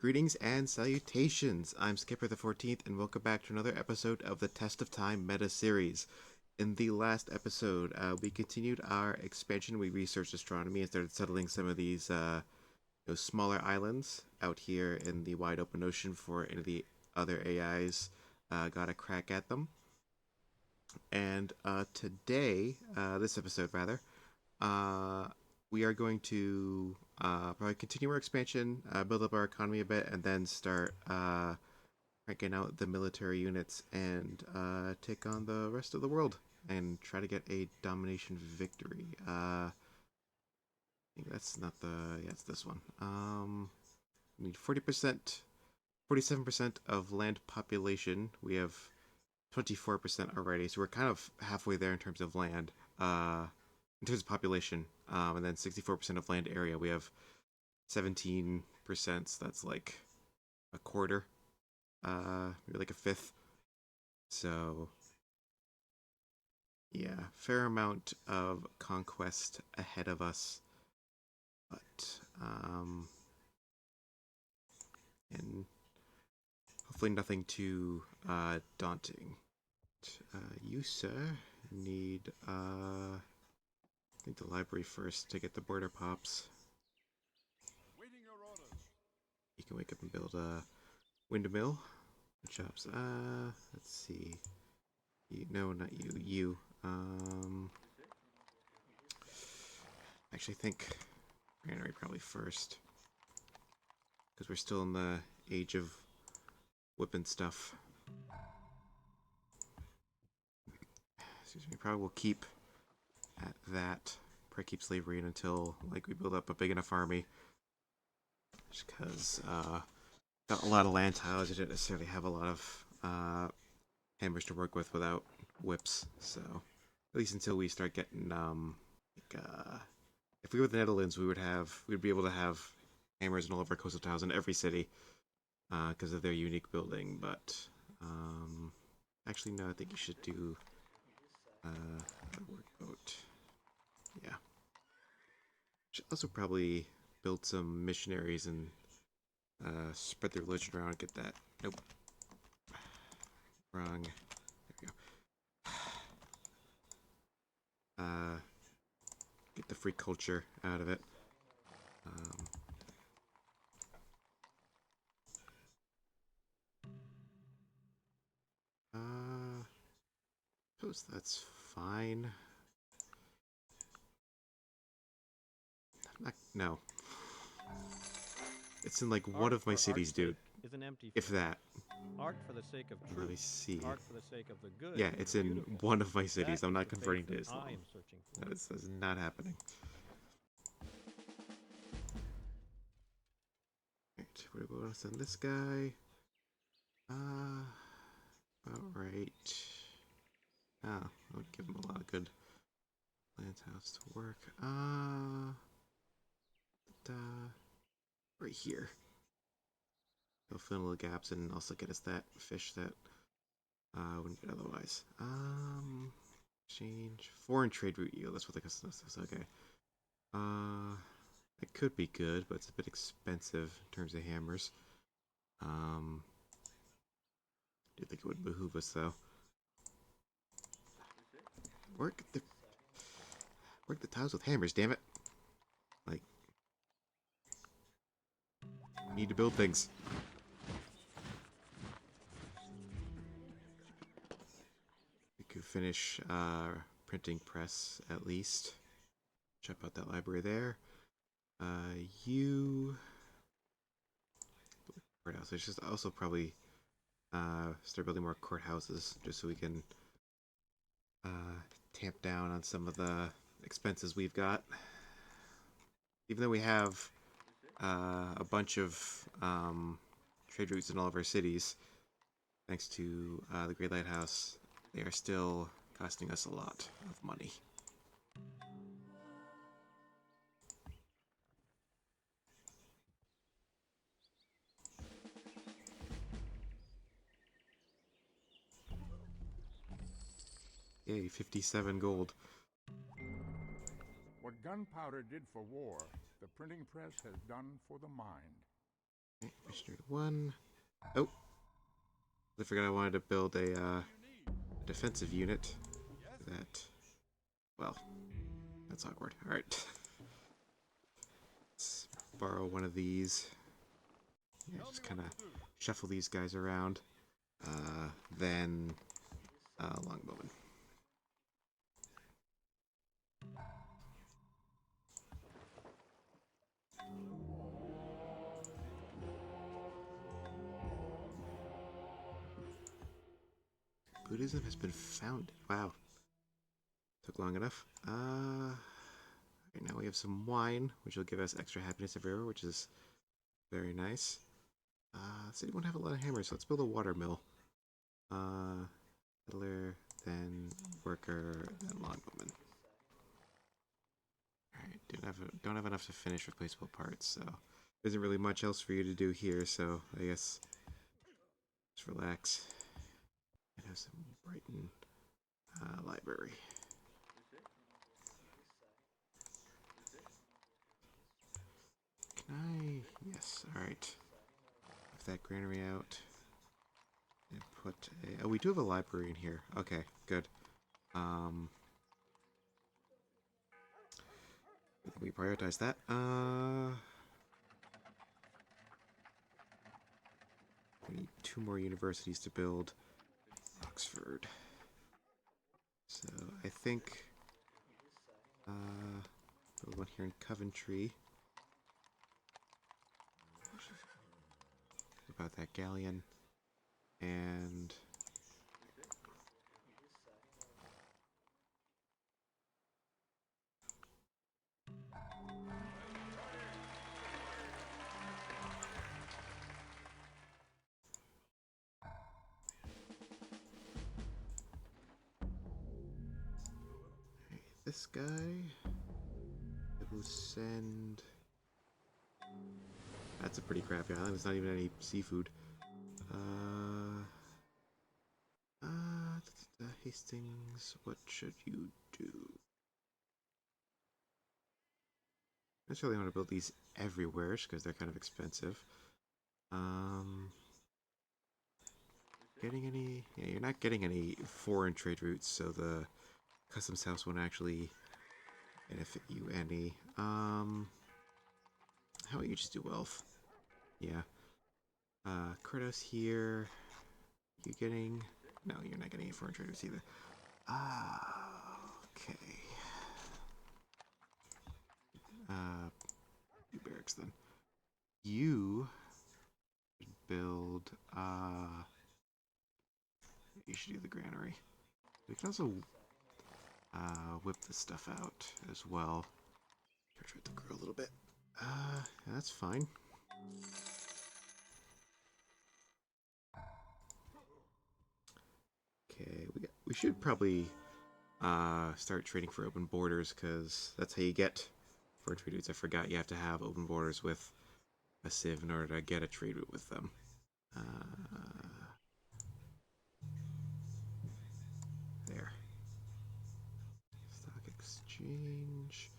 Greetings and salutations. I'm Skipper the 14th, and welcome back to another episode of the Test of Time Metaseries. In the last episode, we continued our expansion. We researched astronomy and started settling some of these smaller islands out here in the wide open ocean for any of the other AIs got a crack at them. And today, this episode rather, uh, we are going to probably continue our expansion, build up our economy a bit, and then start cranking out the military units and take on the rest of the world and try to get a domination victory. I think that's not the. Yeah, it's this one. We need 40%, 47% of land population. We have 24% already, so we're kind of halfway there in terms of land. In terms of population, and then 64% of land area. We have 17%. So that's like a quarter, maybe like a fifth. So yeah, fair amount of conquest ahead of us, but and hopefully nothing too daunting. You, sir, need I think the library first to get the border pops. You can wake up and build a windmill. Good jobs. Let's see. No, not you. You. Actually, think granary probably first because we're still in the age of whipping stuff. Excuse me. Probably will keep at that. Probably keep slavery in until like we build up a big enough army. Just because got a lot of land tiles. I didn't necessarily have a lot of hammers to work with without whips. So at least until we start getting if we were the Netherlands, we'd be able to have hammers in all of our coastal towns in every city because of their unique building. But actually, no, I think you should do a workboat. Yeah, should also probably build some missionaries and spread the religion around. Get that. Nope. Wrong. There we go. Get the free culture out of it. Suppose that's fine. No. It's in like one of my cities, dude. Is an empty If that. art for the sake of truth. Let me see. Art for the sake of the good. Yeah, it's in one of my cities. I'm not converting to I Islam. am searching for. That is not happening. Alright, we're going to send this guy. Alright. Oh, I would give him a lot of good land house to work. Right here. He'll fill in little gaps and also get us that fish that wouldn't get otherwise. Exchange foreign trade route yield. That's what the customer says. Okay. It could be good, but it's a bit expensive in terms of hammers. I do think it would behoove us though. Work the tiles with hammers, damn it. Like, you need to build things. We could finish printing press at least. Check out that library there. You courthouse. I should also probably start building more courthouses just so we can tamp down on some of the expenses we've got. Even though we have a bunch of trade routes in all of our cities, thanks to the Great Lighthouse, they are still costing us a lot of money. Yay, 57 gold. What gunpowder did for war, the printing press has done for the mind. Okay, missionary 1. Oh, I forgot I wanted to build a defensive unit. That, well, that's awkward. Alright. Let's borrow one of these. Yeah, just kind of shuffle these guys around. Then longbowman. Buddhism has been founded. Wow. Took long enough. Right now we have some wine, which will give us extra happiness everywhere, which is very nice. City won't have a lot of hammers, so let's build a water mill. Settler, then worker, then longbowman. Alright, don't have enough to finish replaceable parts, so there isn't really much else for you to do here, so I guess just relax. And have some Brighton library. Can I? Yes, alright. Have that granary out. And put a... Oh, we do have a library in here. Okay, good. We prioritize that. We need 2 more universities to build. Oxford. So I think build one here in Coventry. About that galleon. And this guy, it will send... That's a pretty crappy island. There's not even any seafood. Hastings, what should you do? I necessarily want to build these everywhere because they're kind of expensive. Getting any? Yeah, you're not getting any foreign trade routes, so the customs house won't actually benefit you any. How about you just do wealth? Yeah. Kratos here. You getting? No, you're not getting any foreign trade routes either. Okay. You barracks then. You should build. You should do the granary. We can also whip this stuff out as well. Try to grow a little bit. That's fine. Okay, we should probably start trading for open borders because that's how you get foreign trade routes. I forgot you have to have open borders with a civ in order to get a trade route with them. There. Stock exchange.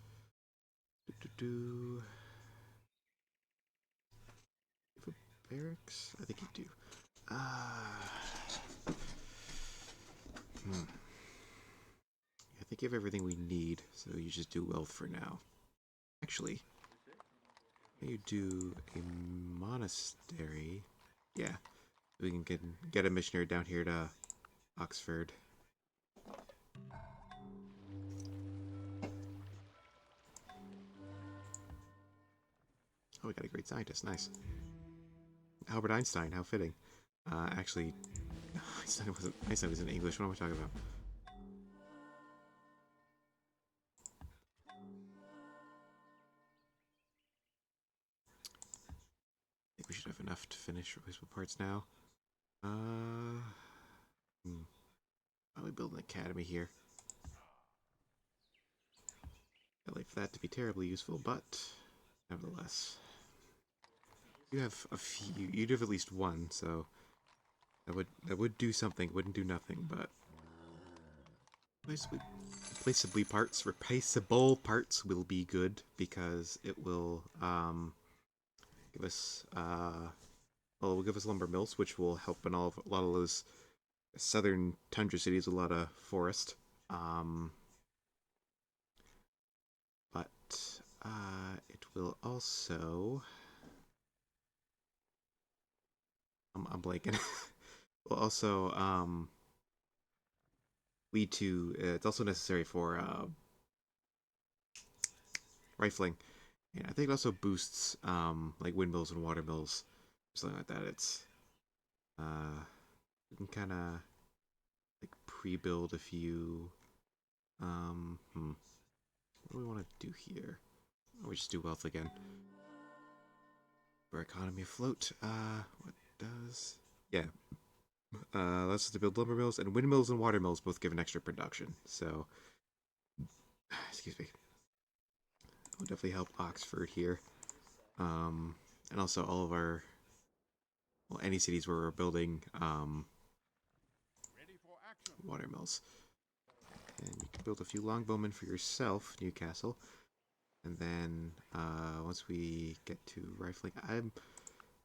Do. You have a barracks? I think you do. I think you have everything we need, so you just do wealth for now. Actually, you do a monastery. Yeah, we can get a missionary down here to Oxford. Oh, we got a great scientist. Nice. Albert Einstein. How fitting. Actually, Einstein was in English. What am I talking about? I think we should have enough to finish replaceable parts now. Probably build an academy here. I'd like for that to be terribly useful, but nevertheless. You have a few. You'd have at least one, so that would do something. Wouldn't do nothing, but replaceable parts will be good because it will give us well, will give us lumber mills, which will help in a lot of those southern tundra cities, a lot of forest. Um, but it will also I'm blanking. Will also lead to it's also necessary for rifling, and I think it also boosts like windmills and water mills, something like that. It's you can kind of like pre-build a few. What do we want to do here? Oh, we just do wealth again for economy afloat. What does? Yeah, allows us to build lumber mills and windmills and water mills both give an extra production. So, excuse me, will definitely help Oxford here. Um, and also all of our, well, any cities where we're building water mills. And you can build a few longbowmen for yourself, Newcastle. And then once we get to rifling, I'm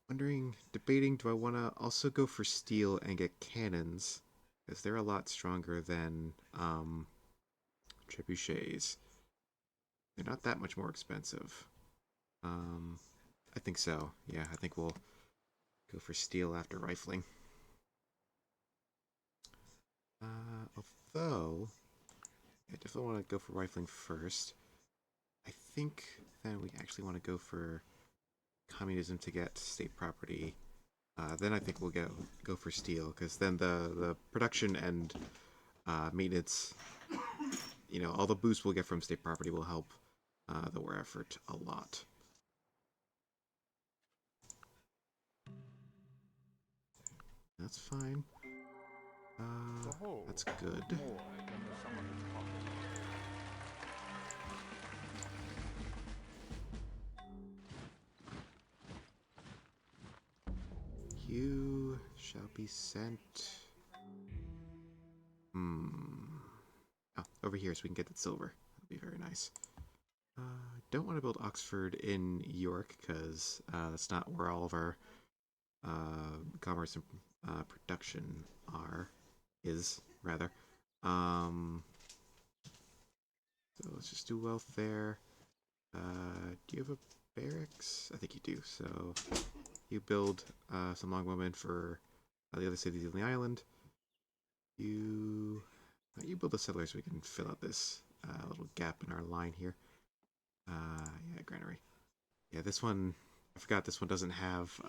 wondering, debating, do I want to also go for steel and get cannons? Because they're a lot stronger than trebuchets. They're not that much more expensive. Um, I think so. Yeah, I think we'll go for steel after rifling. Although, I definitely want to go for rifling first. I think then we actually want to go for communism to get state property. Then I think we'll go for steel because then the production and maintenance, all the boost we'll get from state property will help the war effort a lot. That's fine. That's good. You shall be sent. Oh, over here so we can get that silver. That'd be very nice. Don't want to build Oxford in York because that's not where all of our commerce and production is rather. So let's just do wealth there. Do you have a barracks? I think you do. So you build some longwomen for the other cities on the island. You build the settlers so we can fill out this little gap in our line here. Yeah, granary. Yeah, this one, I forgot this one doesn't have,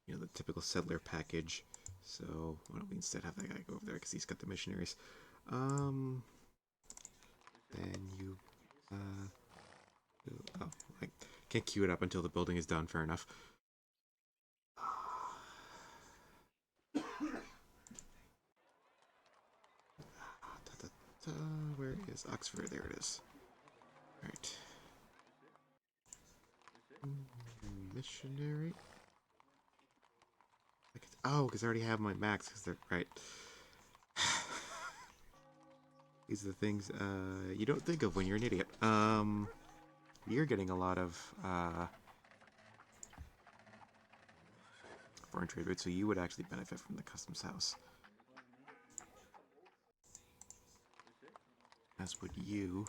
the typical settler package. So why don't we instead have that guy go over there because he's got the missionaries. Um, then you, oh, I can't queue it up until the building is done. Fair enough. Where is Oxford? There it is. All right. Missionary. Oh, because I already have my max. Because they're right. These are the things you don't think of when you're an idiot. You're getting a lot of foreign trade rates, so you would actually benefit from the customs house. As would you.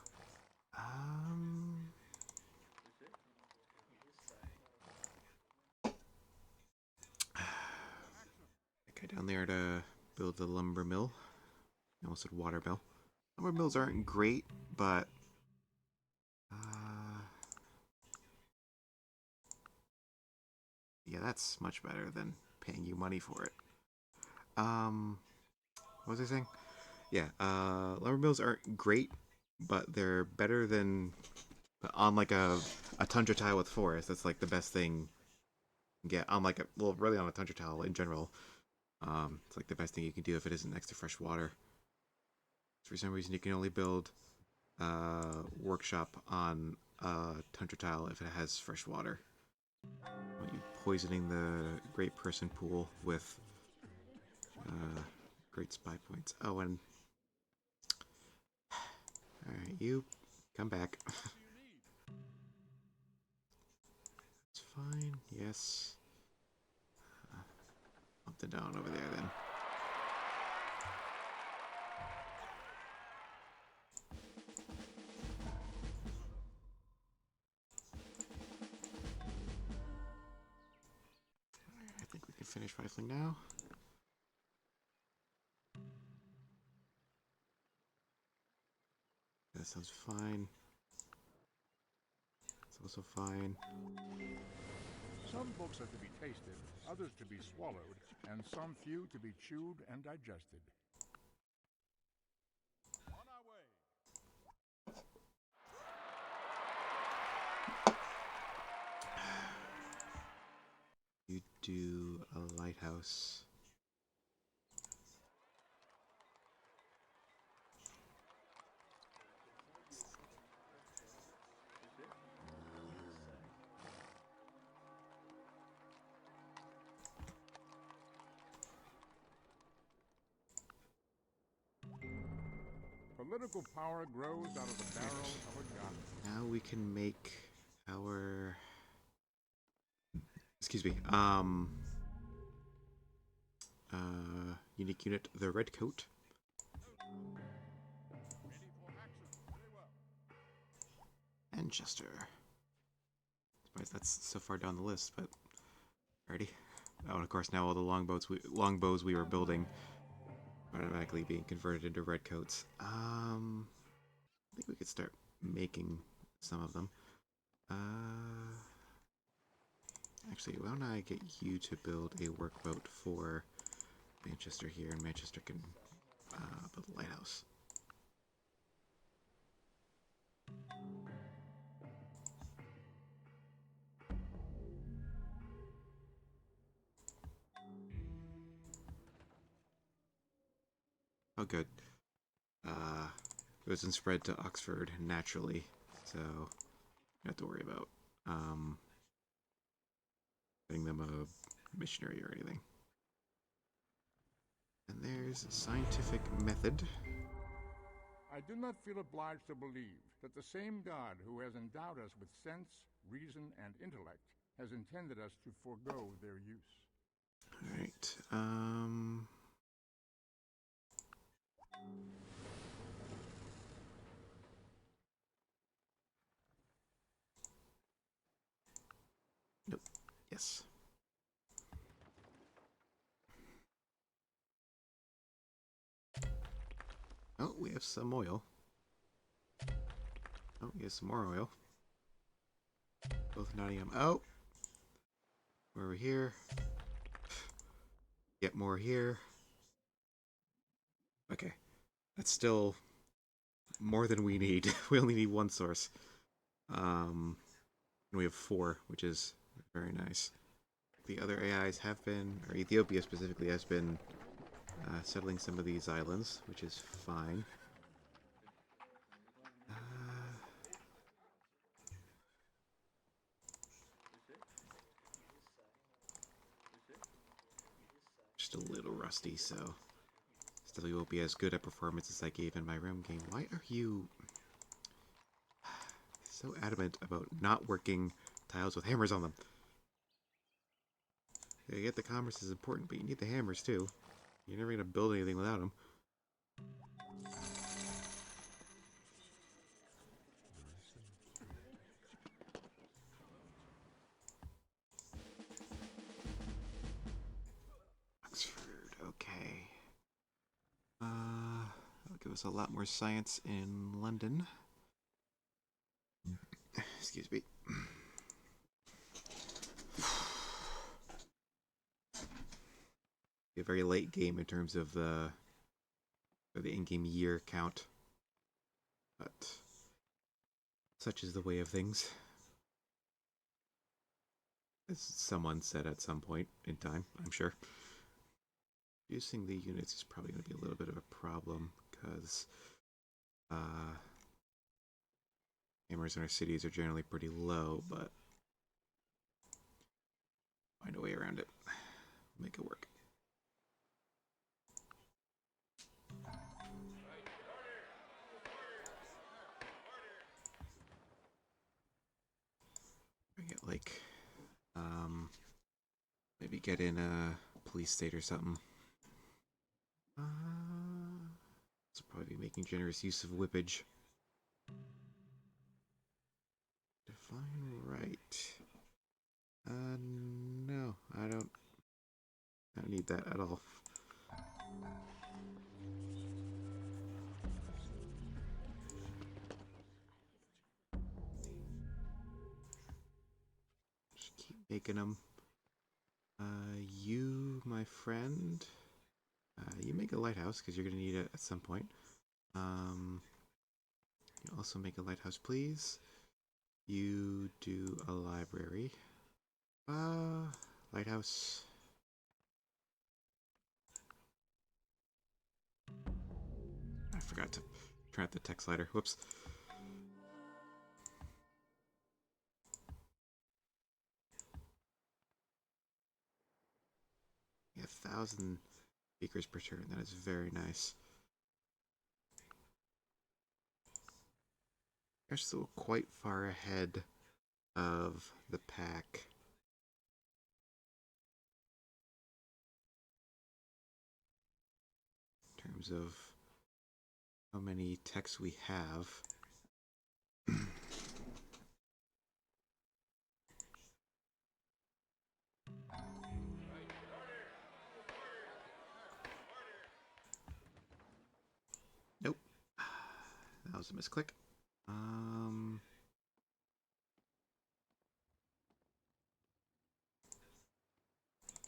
Okay, down there to build the lumber mill. I almost said water mill. Lumber mills aren't great, but yeah, that's much better than paying you money for it. What was I saying? Yeah, lumber mills aren't great, but they're better than on like a tundra tile with forest. That's like the best thing you can get on like really on a tundra tile in general. It's like the best thing you can do if it isn't next to fresh water. For some reason, you can only build workshop on tundra tile if it has fresh water. You poisoning the great person pool with great spy points. Oh, and all right, you come back. It's fine? Yes. Something down over there then. I think we can finish rifling now. That sounds fine. It's also fine. Some books are to be tasted, others to be swallowed, and some few to be chewed and digested. On our way. You do a lighthouse. Political power grows out of the barrel of a gun. Now we can make our... Excuse me. Unique unit, the red coat. Ready for action. Very well. Manchester. Surprised that's so far down the list, but alrighty. Oh, and of course now all the longbows we were building are automatically being converted into redcoats. I think we could start making some of them. Actually, why don't I get you to build a workboat for Manchester here, and Manchester can build a lighthouse. Oh, good. It wasn't spread to Oxford naturally, so you don't have to worry about getting them a missionary or anything. And there's scientific method. I do not feel obliged to believe that the same God who has endowed us with sense, reason, and intellect has intended us to forego their use. Alright, nope. Yes. Oh, we have some oil. Oh, we have some more oil. Both Nottingham. Oh! More over here. Get more here. Okay. That's still more than we need. We only need one source. And we have 4, which is very nice. The other AIs have been, or Ethiopia specifically, has been settling some of these islands, which is fine. Just a little rusty, so still won't be as good at performance as I gave in my Rim game. Why are you so adamant about not working tiles with hammers on them? Yeah, get the commerce is important, but you need the hammers too. You're never going to build anything without them. Oxford, okay. That'll give us a lot more science in London. Excuse me. A very late game in terms of the in-game year count, but such is the way of things, as someone said at some point in time, I'm sure. Using the units is probably going to be a little bit of a problem because hammers in our cities are generally pretty low, but find a way around it. Make it work. I get like Maybe get in a police state or something. This will probably be making generous use of whippage. Define right. No, I don't need that at all. Just keep making them. You, my friend, you make a lighthouse because you're gonna need it at some point. You also make a lighthouse, please. You do a library. Lighthouse. I forgot to turn out the text slider. Whoops. Yeah, 1,000 acres per turn. That is very nice. They're still quite far ahead of the pack. In terms of how many techs we have. Nope. That was a misclick.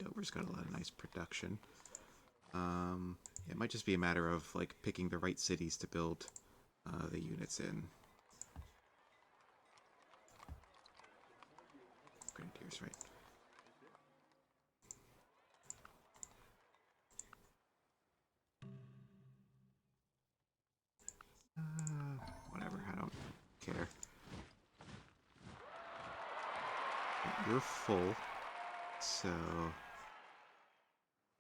Dover's got a lot of nice production. It might just be a matter of like picking the right cities to build the units in. Grenadiers, right? Whatever, I don't care. You're full, so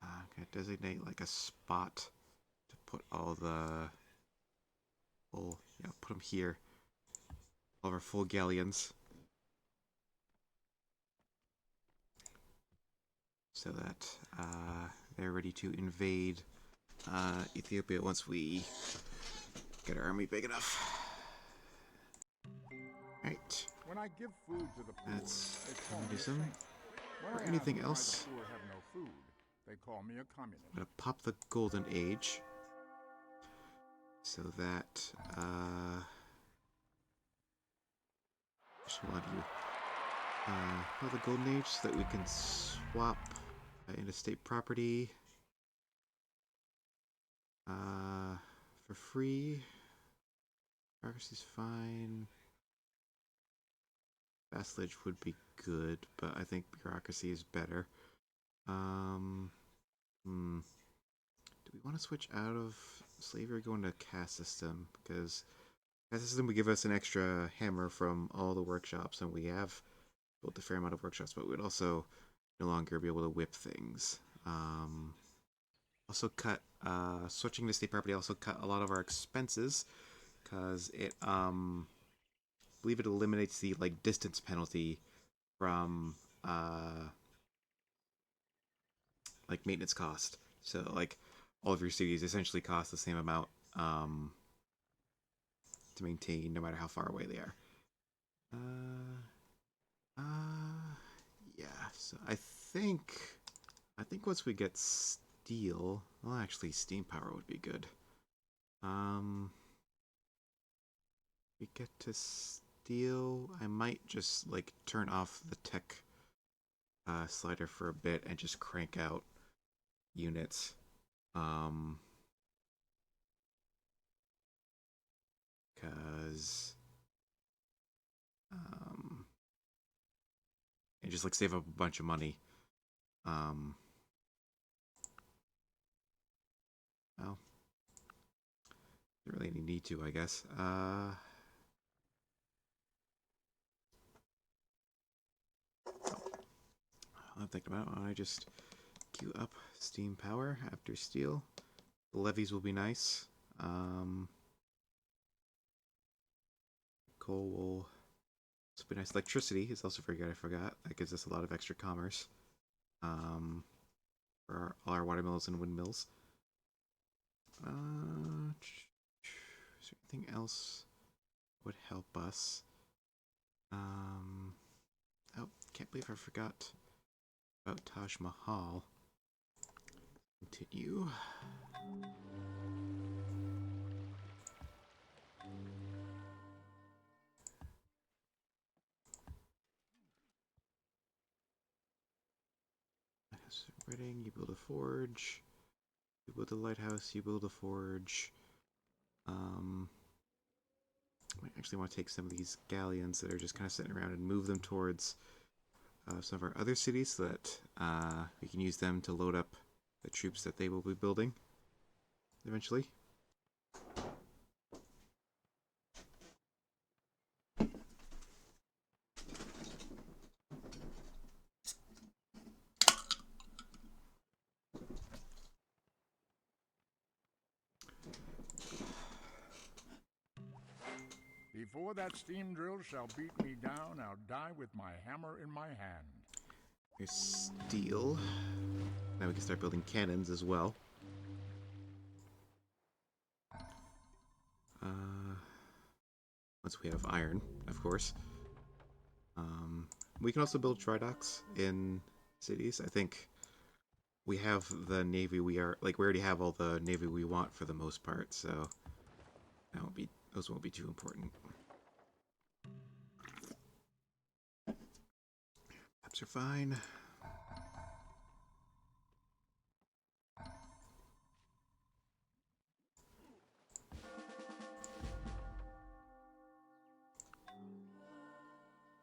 I'm gonna designate like a spot to put all the full, put them here. All of our full galleons. So that they're ready to invade Ethiopia once we get our army big enough. Right. When I give food to the poor, That's they call me a communism. saint. When Or I anything ask else. why the poor have no food, they call me a communist. I'm gonna pop the golden age. So that actually want you the golden age so that we can swap into state property for free. Bureaucracy's fine. Vassalage would be good, but I think bureaucracy is better. Do we want to switch out of slavery or go into caste system? Because caste system would give us an extra hammer from all the workshops, and we have built a fair amount of workshops, but we'd also no longer be able to whip things. Also cut, switching to state property also cut a lot of our expenses, because it, I believe it eliminates the, like, distance penalty from, like, maintenance cost. So, like, all of your cities essentially cost the same amount, to maintain, no matter how far away they are. Yeah, so I think once we get steel, well, actually, steam power would be good. We get to steel, I might just, like, turn off the tech slider for a bit and just crank out units. Because and just like save up a bunch of money. Well, don't really need to, I guess. I'm thinking about it. Why don't I just queue up steam power after steel? The levies will be nice. Coal will be nice. Electricity is also very good. I forgot. That gives us a lot of extra commerce. for all our watermills and windmills. Is there anything else would help us? Oh, can't believe I forgot about Taj Mahal. Continue. Reading, you build a forge. You build a lighthouse, you build a forge. I actually want to take some of these galleons that are just kind of sitting around and move them towards some of our other cities so that we can use them to load up the troops that they will be building eventually. Before that steam drill shall beat me down, I'll die with my hammer in my hand. Here's steel. Now we can start building cannons as well. Once we have iron, of course. We can also build tridocks in cities. I think we have the navy we already have all the navy we want for the most part, so those won't be too important. Maps are fine.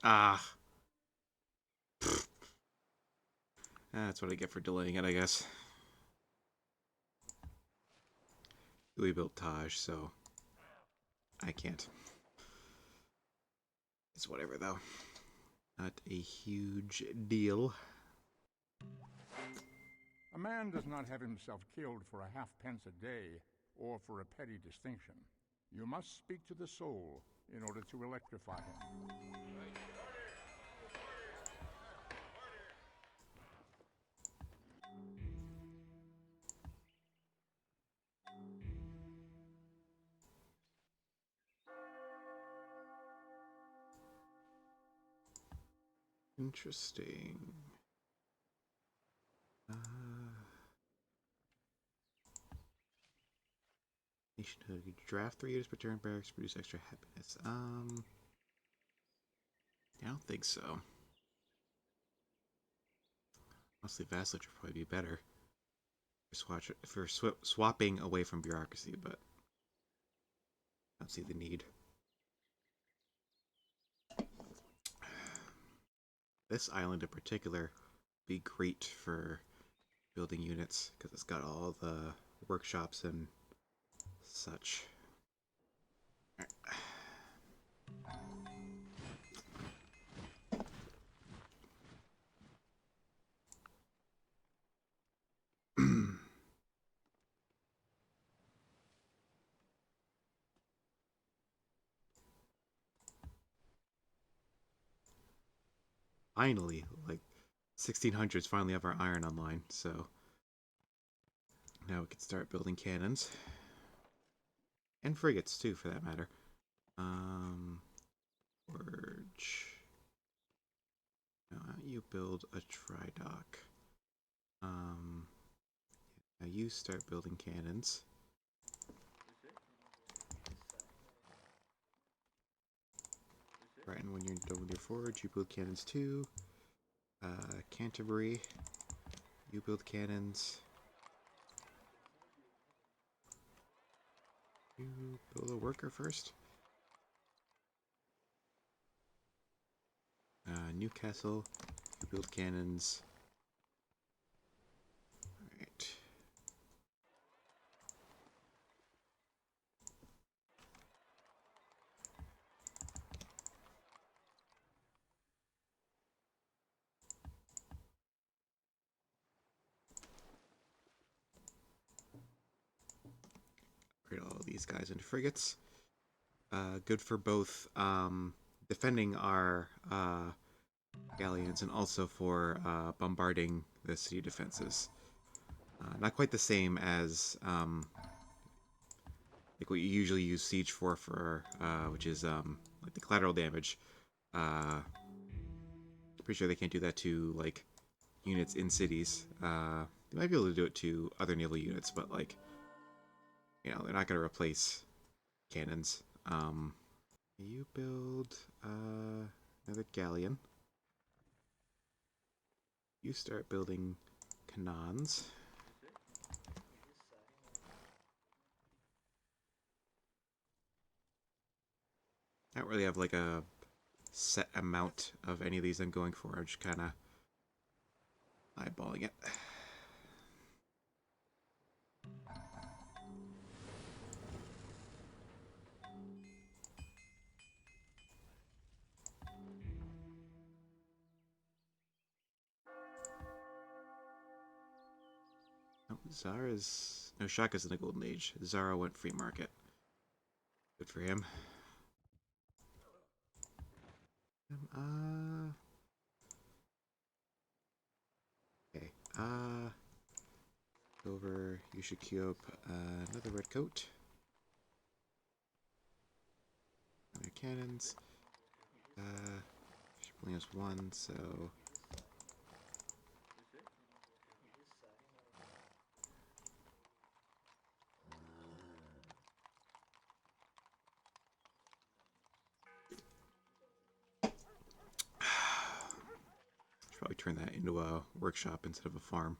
Ah. That's what I get for delaying it, I guess. We built Taj, so I can't. It's whatever, though. Not a huge deal. A man does not have himself killed for a halfpence a day or for a petty distinction. You must speak to the soul in order to electrify him. Interesting. Nationhood. You draft 3 units per turn. Barracks produce extra happiness. I don't think so. Honestly, vassalage would probably be better for swapping away from bureaucracy, but I don't see the need. This island in particular would be great for building units because it's got all the workshops and such. Finally, like 1600s, finally have our iron online, so now we can start building cannons and frigates too, for that matter. Forge. Now you build a tridock. Now you start building cannons. Right, and when you're done with your forge, you build cannons too. Canterbury, you build cannons. You build a worker first. Newcastle, you build cannons. Alright. Upgrade all these guys into frigates. Good for both defending our galleons and also for bombarding the city defenses. Not quite the same as like what you usually use siege for which is like the collateral damage. Pretty sure they can't do that to like units in cities. They might be able to do it to other naval units, but like they're not going to replace cannons. You build another galleon. You start building cannons. I don't really have like a set amount of any of these I'm going for. I'm just kind of eyeballing it. Oh, Zara's... No, Shaka's in the Golden Age. Zara went free market. Good for him. Okay. Over. You should queue up another red coat. Another cannons. She's only has one, so... Should probably turn that into a workshop instead of a farm.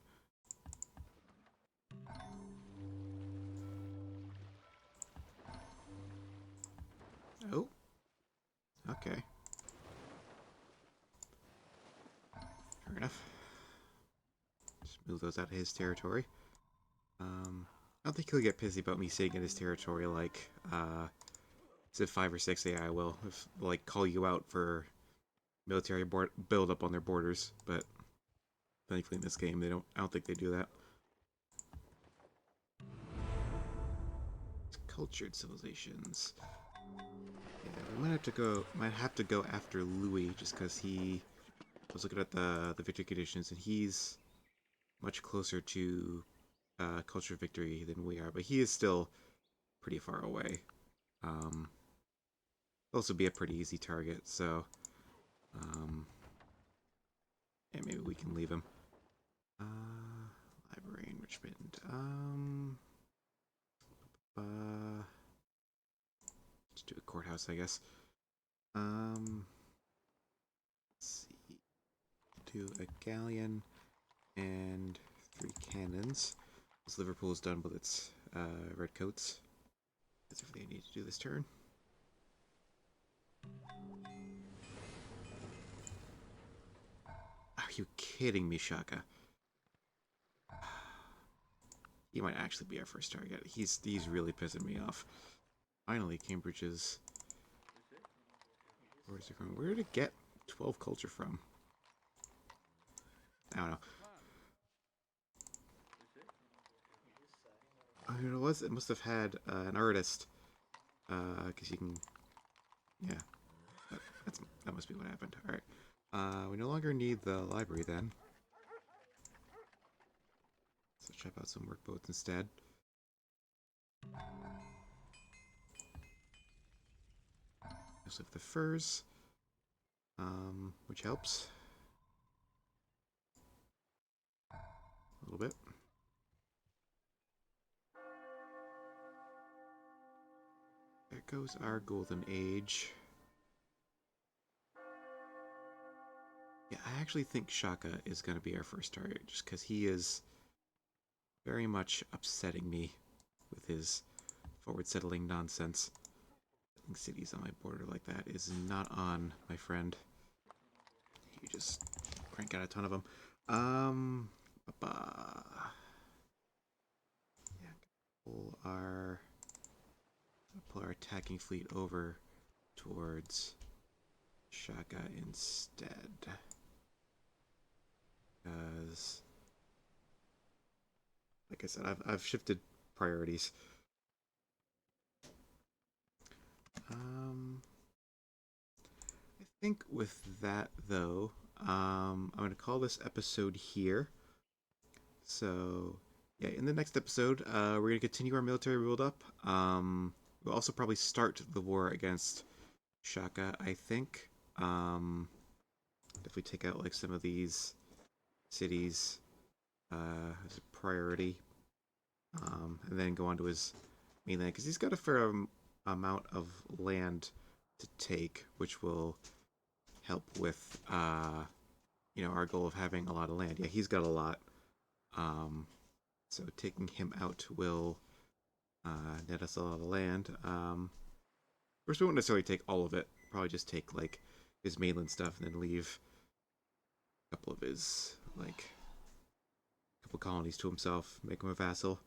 Oh. Okay. Fair enough. Just move those out of his territory. I don't think he'll get pissy about me staying in his territory like, is it 5 or 6 AI will. If, like, call you out for military build up on their borders, but thankfully in this game I don't think they do that. Cultured civilizations. Yeah, we might have to go after Louis just because I was looking at the victory conditions and he's much closer to culture victory than we are, but he is still pretty far away. Also be a pretty easy target, so yeah, maybe we can leave him. Library enrichment. Let's do a courthouse, I guess. Let's see. Do a galleon and 3 cannons. As Liverpool is done with its red coats. That's everything I need to do this turn. Are you kidding me, Shaka? He might actually be our first target. He's really pissing me off. Finally, Cambridge's... Where's it from? Where did it get 12 culture from? I don't know. Oh, you know what? It must have had an artist. Because you can... Yeah. That must be what happened. Alright. We no longer need the library then. So check out some workboats instead. Also have the furs. Which helps. A little bit. There goes our golden age. Yeah, I actually think Shaka is going to be our first target, just because he is very much upsetting me with his forward settling nonsense. Settling cities on my border like that is not on, my friend. You just crank out a ton of them. Yeah, pull our attacking fleet over towards Shaka instead. Because, like I said, I've shifted priorities. I think with that though, I'm going to call this episode here. So, yeah, in the next episode, we're going to continue our military build-up. We'll also probably start the war against Shaka, I think. If we take out like some of these cities as a priority, and then go on to his mainland, because he's got a fair amount of land to take, which will help with our goal of having a lot of land. Yeah, he's got a lot. So taking him out will net us a lot of land. First, we won't necessarily take all of it. Probably just take like his mainland stuff and then leave a couple of his couple colonies to himself, make him a vassal.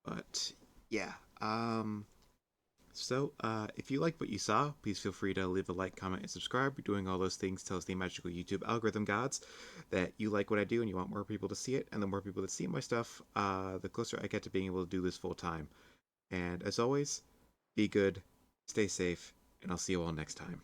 But yeah, if you like what you saw, please feel free to leave a like, comment, and subscribe. Doing all those things tells the magical YouTube algorithm gods that you like what I do and you want more people to see it. And the more people that see my stuff, the closer I get to being able to do this full time. And as always, be good, stay safe, and I'll see you all next time.